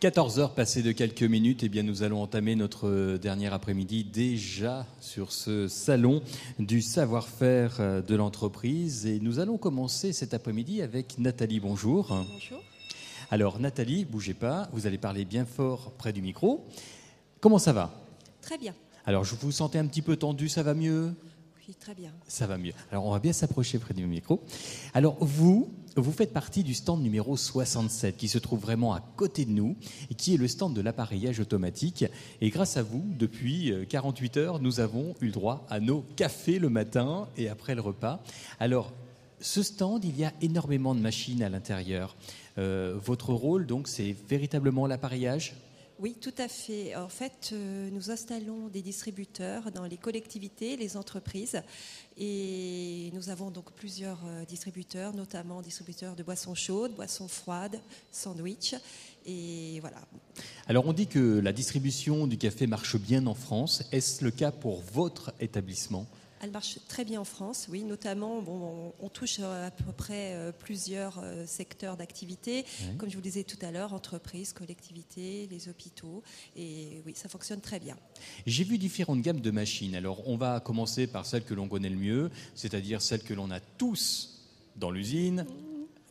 14 heures passées de quelques minutes, eh bien nous allons entamer notre dernier après-midi déjà sur ce salon du savoir-faire de l'entreprise. Et nous allons commencer cet après-midi avec Nathalie. Bonjour. Bonjour. Alors Nathalie, bougez pas, vous allez parler bien fort près du micro. Comment ça va ? Très bien. Alors je vous sentais un petit peu tendu, ça va mieux ? Oui, très bien. Ça va mieux. Alors on va bien s'approcher près du micro. Alors vous faites partie du stand numéro 67 qui se trouve vraiment à côté de nous et qui est le stand de l'appareillage automatique. Et grâce à vous, depuis 48 heures, nous avons eu le droit à nos cafés le matin et après le repas. Alors ce stand, il y a énormément de machines à l'intérieur. Votre rôle, donc, c'est véritablement l'appareillage ? Oui, tout à fait. En fait, nous installons des distributeurs dans les collectivités, les entreprises. Et nous avons donc plusieurs distributeurs, notamment distributeurs de boissons chaudes, boissons froides, sandwich. Et voilà. Alors, on dit que la distribution du café marche bien en France. Est-ce le cas pour votre établissement ? Elle marche très bien en France, oui, notamment, on touche à peu près plusieurs secteurs d'activité, oui. Comme je vous le disais tout à l'heure, entreprises, collectivités, les hôpitaux, et oui, ça fonctionne très bien. J'ai vu différentes gammes de machines. Alors, on va commencer par celle que l'on connaît le mieux, c'est-à-dire celle que l'on a tous dans l'usine,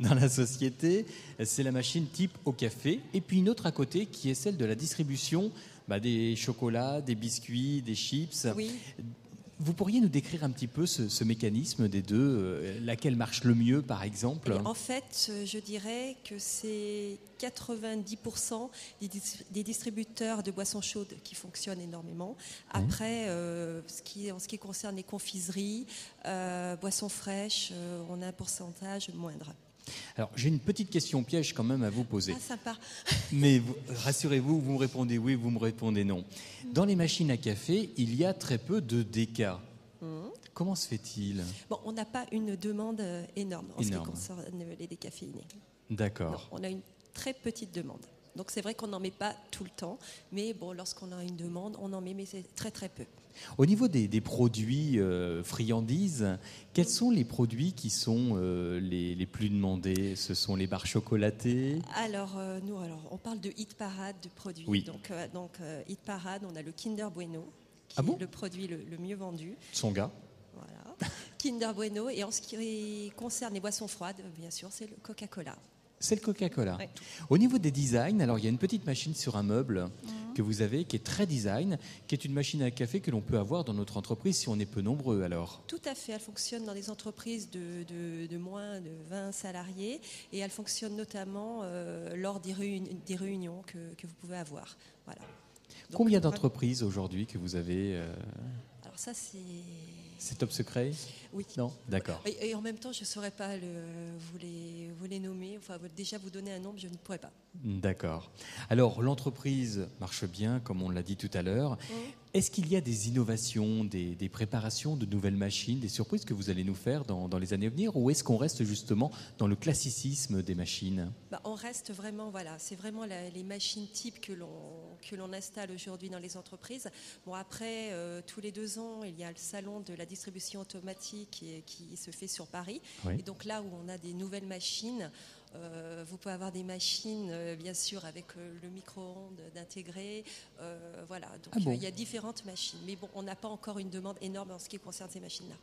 dans la société. C'est la machine type au café, et puis une autre à côté qui est celle de la distribution des chocolats, des biscuits, des chips. Oui. Vous pourriez nous décrire un petit peu ce mécanisme des deux, laquelle marche le mieux par exemple ? En fait, je dirais que c'est 90% des distributeurs de boissons chaudes qui fonctionnent énormément. Après, en ce qui concerne les confiseries, boissons fraîches, on a un pourcentage moindre. Alors, j'ai une petite question piège quand même à vous poser. Ah, sympa. Mais rassurez-vous, vous me répondez oui, vous me répondez non. Dans les machines à café, il y a très peu de déca. Comment se fait-il ? On n'a pas une demande énorme en ce qui concerne les décaféinés. D'accord. Non, on a une très petite demande. Donc c'est vrai qu'on n'en met pas tout le temps, mais lorsqu'on a une demande, on en met, mais c'est très très peu. Au niveau des produits friandises, quels sont les produits qui sont les plus demandés ? Ce sont les barres chocolatées ? Alors, on parle de hit parade de produits. Oui. Donc hit parade, on a le Kinder Bueno, qui est le produit le mieux vendu. Son gars. Voilà. Kinder Bueno. Et en ce qui concerne les boissons froides, bien sûr, c'est le Coca-Cola. C'est le Coca-Cola. Oui. Au niveau des designs, alors il y a une petite machine sur un meuble que vous avez qui est très design, qui est une machine à café que l'on peut avoir dans notre entreprise si on est peu nombreux alors. Tout à fait, elle fonctionne dans des entreprises de moins de 20 salariés et elle fonctionne notamment lors des réunions que vous pouvez avoir. Voilà. Donc, combien d'entreprises aujourd'hui que vous avez Alors ça C'est top secret ? Oui. Non ? D'accord. Et en même temps, je ne saurais pas vous les nommer. Enfin, déjà, vous donner un nombre, je ne pourrais pas. D'accord. Alors, l'entreprise marche bien, comme on l'a dit tout à l'heure. Est-ce qu'il y a des innovations, des préparations de nouvelles machines, des surprises que vous allez nous faire dans les années à venir ? Ou est-ce qu'on reste justement dans le classicisme des machines ? On reste vraiment, c'est vraiment les machines types que l'on installe aujourd'hui dans les entreprises. Après, tous les 2 ans, il y a le salon de la distribution automatique qui se fait sur Paris. Oui. Et donc là où on a des nouvelles machines, vous pouvez avoir des machines, bien sûr, avec le micro-ondes d'intégrer. Voilà, donc il y a différentes machines. Mais on n'a pas encore une demande énorme en ce qui concerne ces machines-là.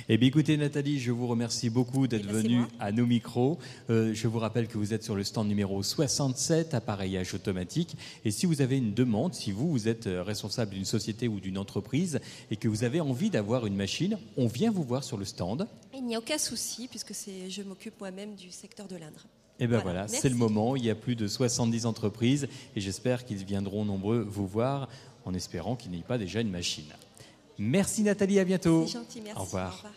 Eh bien, écoutez, Nathalie, je vous remercie beaucoup d'être venue à nos micros. Je vous rappelle que vous êtes sur le stand numéro 67, appareillage automatique. Et si vous avez une demande, si vous êtes responsable d'une société ou d'une entreprise et que vous avez envie d'avoir une machine, on vient vous voir sur le stand. Il n'y a aucun souci, puisque je m'occupe moi-même du secteur de l'Indre. Et bien voilà, c'est le moment. Il y a plus de 70 entreprises et j'espère qu'ils viendront nombreux vous voir en espérant qu'il n'y ait pas déjà une machine. Merci Nathalie, à bientôt. C'est gentil, merci. Au revoir. Au revoir.